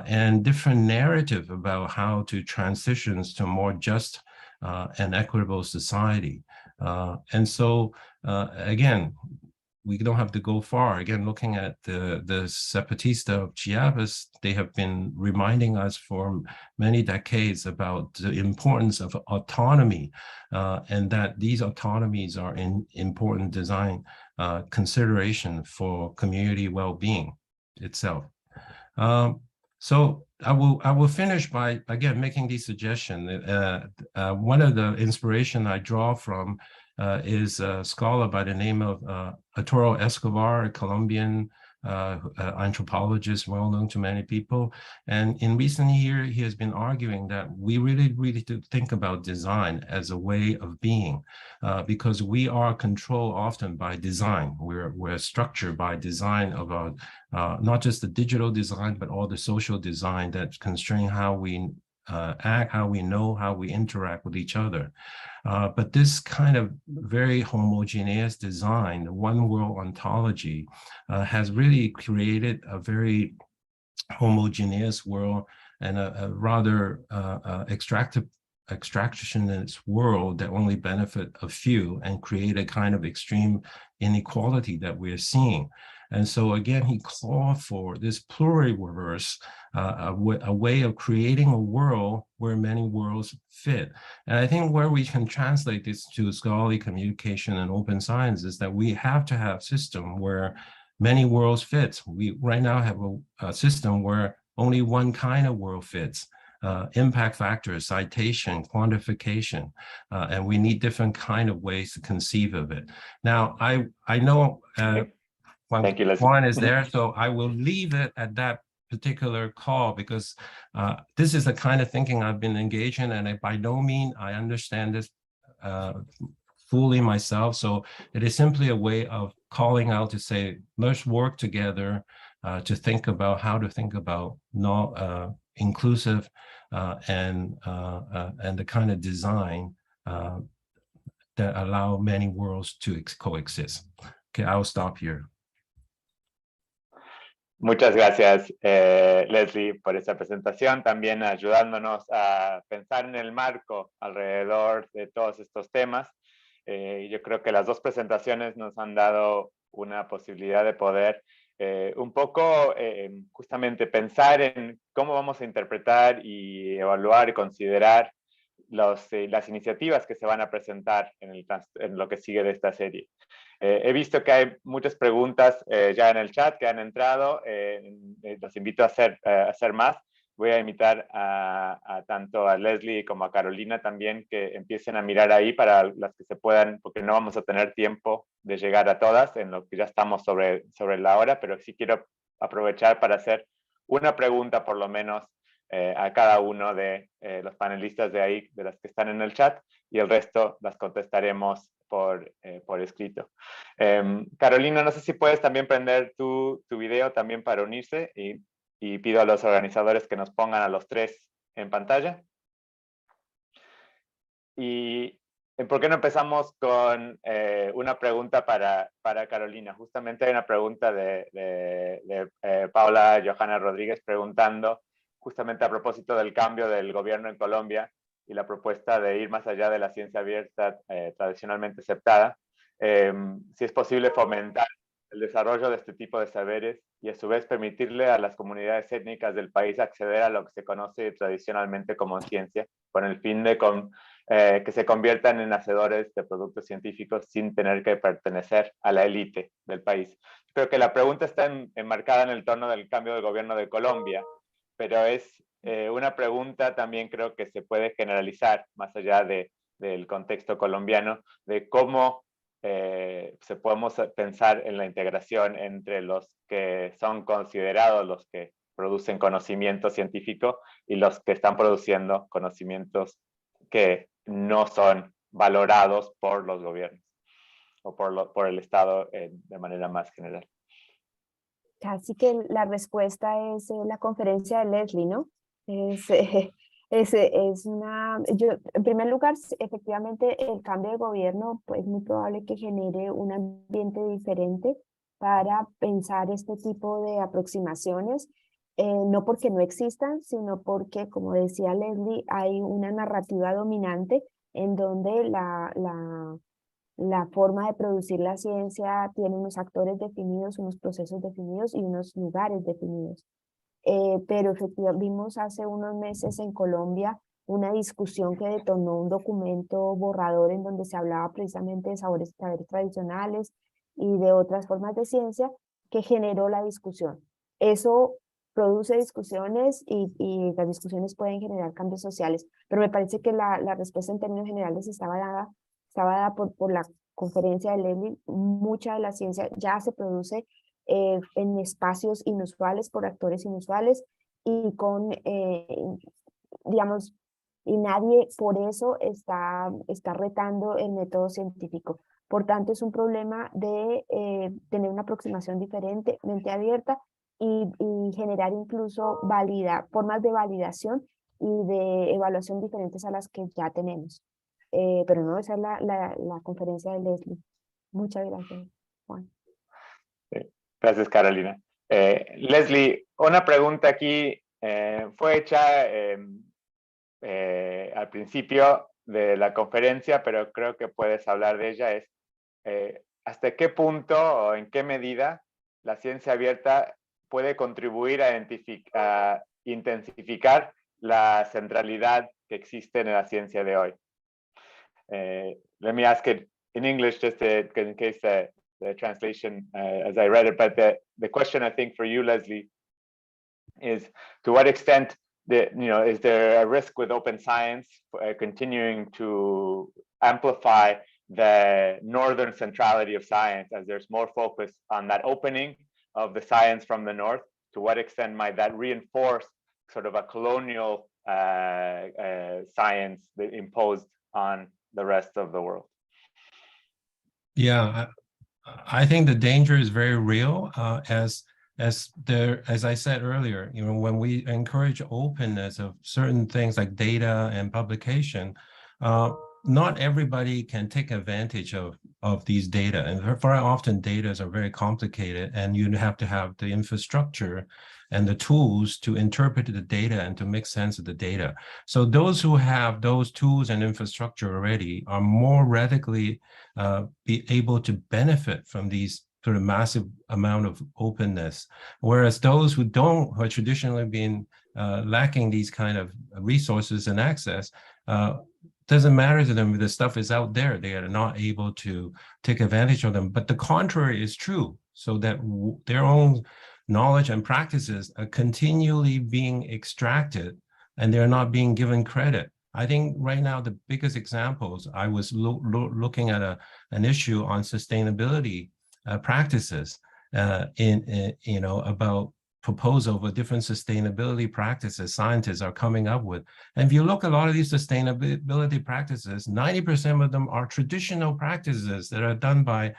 and different narrative about how to transition to a more just and equitable society. And so, again, we don't have to go far. Again, looking at the Zapatista of Chiapas, they have been reminding us for many decades about the importance of autonomy and that these autonomies are in important design consideration for community well-being itself. So I will finish by, again, making these suggestions. One of the inspiration I draw from is a scholar by the name of Arturo Escobar, a Colombian anthropologist, well known to many people. And in recent years, he has been arguing that we really do think about design as a way of being, because we are controlled often by design. We're structured by design of our, not just the digital design, but all the social design that constrain how we act, how we know, how we interact with each other. But this kind of very homogeneous design, the one world ontology, has really created a very homogeneous world and a rather extractionist world that only benefit a few and create a kind of extreme inequality that we're seeing. And so again, he called for this pluriverse, a way of creating a world where many worlds fit. And I think where we can translate this to scholarly communication and open science is that we have to have a system where many worlds fit. We right now have a system where only one kind of world fits. Impact factors, citation, quantification, and we need different kind of ways to conceive of it. Now, I know Thank you, Juan is there, so I will leave it at that particular call because this is the kind of thinking I've been engaged in, and by no means I understand this fully myself. So it is simply a way of calling out to say, let's work together to think about how to think about inclusive and the kind of design that allow many worlds to coexist. Okay, I'll stop here. Muchas gracias, Leslie, por esta presentación, también ayudándonos a pensar en el marco alrededor de todos estos temas. Yo creo que las dos presentaciones nos han dado una posibilidad de poder un poco justamente pensar en cómo vamos a interpretar y evaluar y considerar las iniciativas que se van a presentar en lo que sigue de esta serie. He visto que hay muchas preguntas ya en el chat que han entrado. Los invito a hacer más. voy a invitar a tanto a Leslie como a Carolina también que empiecen a mirar ahí para las que se puedan, porque no vamos a tener tiempo de llegar a todas en lo que ya estamos sobre la hora, pero sí quiero aprovechar para hacer una pregunta por lo menos a cada uno de los panelistas de ahí, de las que están en el chat, y el resto las contestaremos por escrito. Carolina, no sé si puedes también prender tu video también para unirse y pido a los organizadores que nos pongan a los tres en pantalla. Y ¿por qué no empezamos con una pregunta para Carolina? Justamente hay una pregunta de Paula Johanna Rodríguez preguntando justamente a propósito del cambio del gobierno en Colombia y la propuesta de ir más allá de la ciencia abierta tradicionalmente aceptada, si es posible fomentar el desarrollo de este tipo de saberes y a su vez permitirle a las comunidades étnicas del país acceder a lo que se conoce tradicionalmente como ciencia, con el fin de que se conviertan en hacedores de productos científicos sin tener que pertenecer a la élite del país. Creo que la pregunta está enmarcada en el tono del cambio del gobierno de Colombia, pero es una pregunta también creo que se puede generalizar más allá del contexto colombiano, de cómo se podemos pensar en la integración entre los que son considerados los que producen conocimiento científico y los que están produciendo conocimientos que no son valorados por los gobiernos o por el Estado de manera más general. Casi que la respuesta es la conferencia de Leslie, ¿no? En primer lugar, efectivamente, el cambio de gobierno pues, es muy probable que genere un ambiente diferente para pensar este tipo de aproximaciones, no porque no existan, sino porque, como decía Leslie, hay una narrativa dominante en donde la forma de producir la ciencia tiene unos actores definidos, unos procesos definidos y unos lugares definidos. Pero efectivamente vimos hace unos meses en Colombia una discusión que detonó un documento borrador en donde se hablaba precisamente de saberes tradicionales y de otras formas de ciencia que generó la discusión. Eso produce discusiones y las discusiones pueden generar cambios sociales, pero me parece que la respuesta en términos generales estaba dada por la conferencia de Leslie. Mucha de la ciencia ya se produce en espacios inusuales, por actores inusuales y digamos, y nadie por eso está retando el método científico. Por tanto, es un problema de tener una aproximación diferente, mente abierta y generar incluso formas de validación y de evaluación diferentes a las que ya tenemos. Pero no, esa es la conferencia de Leslie. Muchas gracias, Juan. Gracias, Carolina. Leslie, una pregunta aquí fue hecha al principio de la conferencia, pero creo que puedes hablar de ella, es ¿hasta qué punto o en qué medida la ciencia abierta puede contribuir a intensificar la centralidad que existe en la ciencia de hoy? Let me ask it in English just in case the translation as I read it, but the question I think for you, Leslie, is to what extent is there a risk with open science continuing to amplify the northern centrality of science as there's more focus on that opening of the science from the north? To what extent might that reinforce sort of a colonial science that imposed on the rest of the world? Yeah, I think the danger is very real, as I said earlier, when we encourage openness of certain things like data and publication, not everybody can take advantage of these data. And very often data are very complicated and you have to have the infrastructure and the tools to interpret the data and to make sense of the data. So those who have those tools and infrastructure already are more radically be able to benefit from these sort of massive amount of openness, whereas those who don't, who are traditionally been lacking these kind of resources and access, doesn't matter to them if the stuff is out there, they are not able to take advantage of them. But the contrary is true, so that their own knowledge and practices are continually being extracted and they're not being given credit. I think right now the biggest examples, I was looking at an issue on sustainability practices about proposal for different sustainability practices scientists are coming up with. And if you look at a lot of these sustainability practices, 90% of them are traditional practices that are done by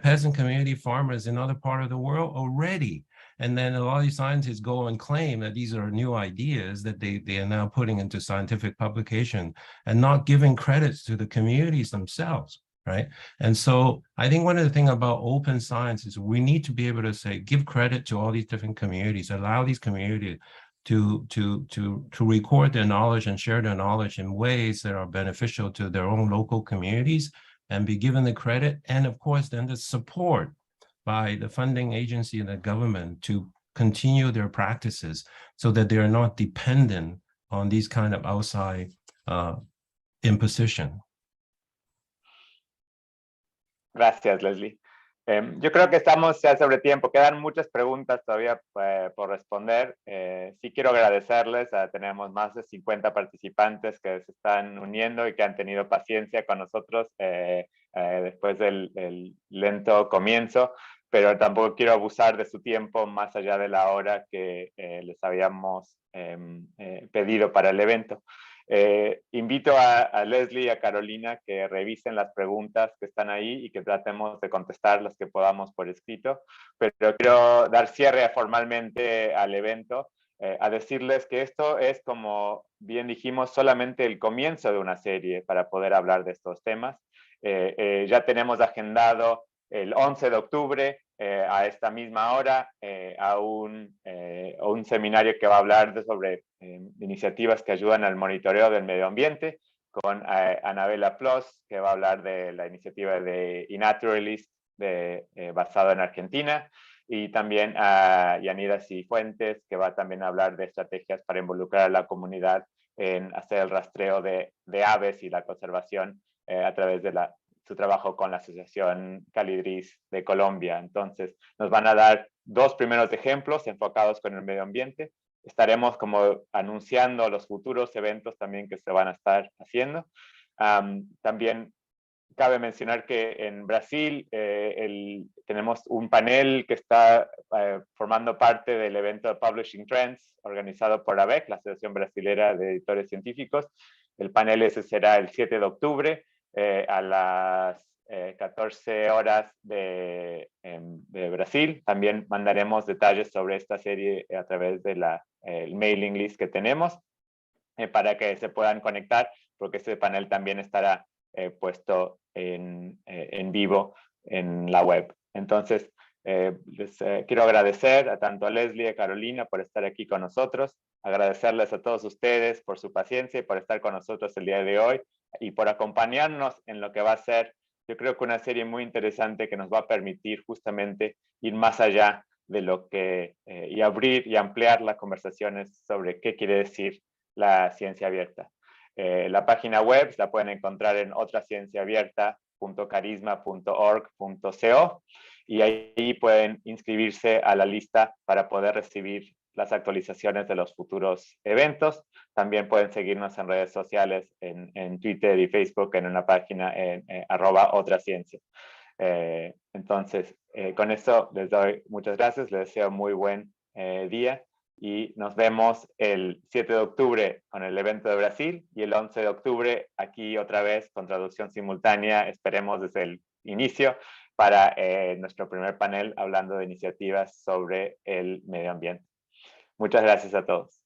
peasant community farmers in other parts of the world already. And then a lot of these scientists go and claim that these are new ideas that they are now putting into scientific publication and not giving credits to the communities themselves. Right. And so I think one of the things about open science is we need to be able to say, give credit to all these different communities, allow these communities to record their knowledge and share their knowledge in ways that are beneficial to their own local communities and be given the credit. And of course, then the support by the funding agency and the government to continue their practices so that they are not dependent on these kind of outside imposition. Gracias, Leslie. Yo creo que estamos ya sobre tiempo. Quedan muchas preguntas todavía por responder. Sí quiero agradecerles. Tenemos más de 50 participantes que se están uniendo y que han tenido paciencia con nosotros después del lento comienzo, pero tampoco quiero abusar de su tiempo más allá de la hora que les habíamos pedido para el evento. Invito a Leslie y a Carolina que revisen las preguntas que están ahí y que tratemos de contestar las que podamos por escrito, pero quiero dar cierre formalmente al evento, a decirles que esto es, como bien dijimos, solamente el comienzo de una serie para poder hablar de estos temas. Ya tenemos agendado el 11 de octubre a esta misma hora a un seminario que va a hablar sobre iniciativas que ayudan al monitoreo del medio ambiente con Anabela Plos, que va a hablar de la iniciativa de eNaturalist basado en Argentina, y también a Yanira Cifuentes, que va también a hablar de estrategias para involucrar a la comunidad en hacer el rastreo de aves y la conservación a través de su trabajo con la Asociación Calidris de Colombia. Entonces, nos van a dar dos primeros ejemplos enfocados con el medio ambiente. Estaremos como anunciando los futuros eventos también que se van a estar haciendo. También cabe mencionar que en Brasil tenemos un panel que está formando parte del evento de Publishing Trends organizado por ABEC, la Asociación Brasilera de Editores Científicos. El panel ese será el 7 de octubre a las 14 horas de Brasil. También mandaremos detalles sobre esta serie a través de el mailing list que tenemos para que se puedan conectar, porque este panel también estará puesto en vivo en la web. Entonces, les quiero agradecer a tanto a Leslie y a Carolina por estar aquí con nosotros, agradecerles a todos ustedes por su paciencia y por estar con nosotros el día de hoy y por acompañarnos en lo que va a ser, yo creo que una serie muy interesante que nos va a permitir justamente ir más allá de lo que, y abrir y ampliar las conversaciones sobre qué quiere decir la ciencia abierta. La página web la pueden encontrar en otracienciaabierta.carisma.org.co y ahí pueden inscribirse a la lista para poder recibir las actualizaciones de los futuros eventos. También pueden seguirnos en redes sociales, en Twitter y Facebook, en una página en @otraciencia. Entonces, con esto les doy muchas gracias, les deseo muy buen día y nos vemos el 7 de octubre con el evento de Brasil y el 11 de octubre aquí otra vez con traducción simultánea, esperemos desde el inicio, para nuestro primer panel hablando de iniciativas sobre el medio ambiente. Muchas gracias a todos.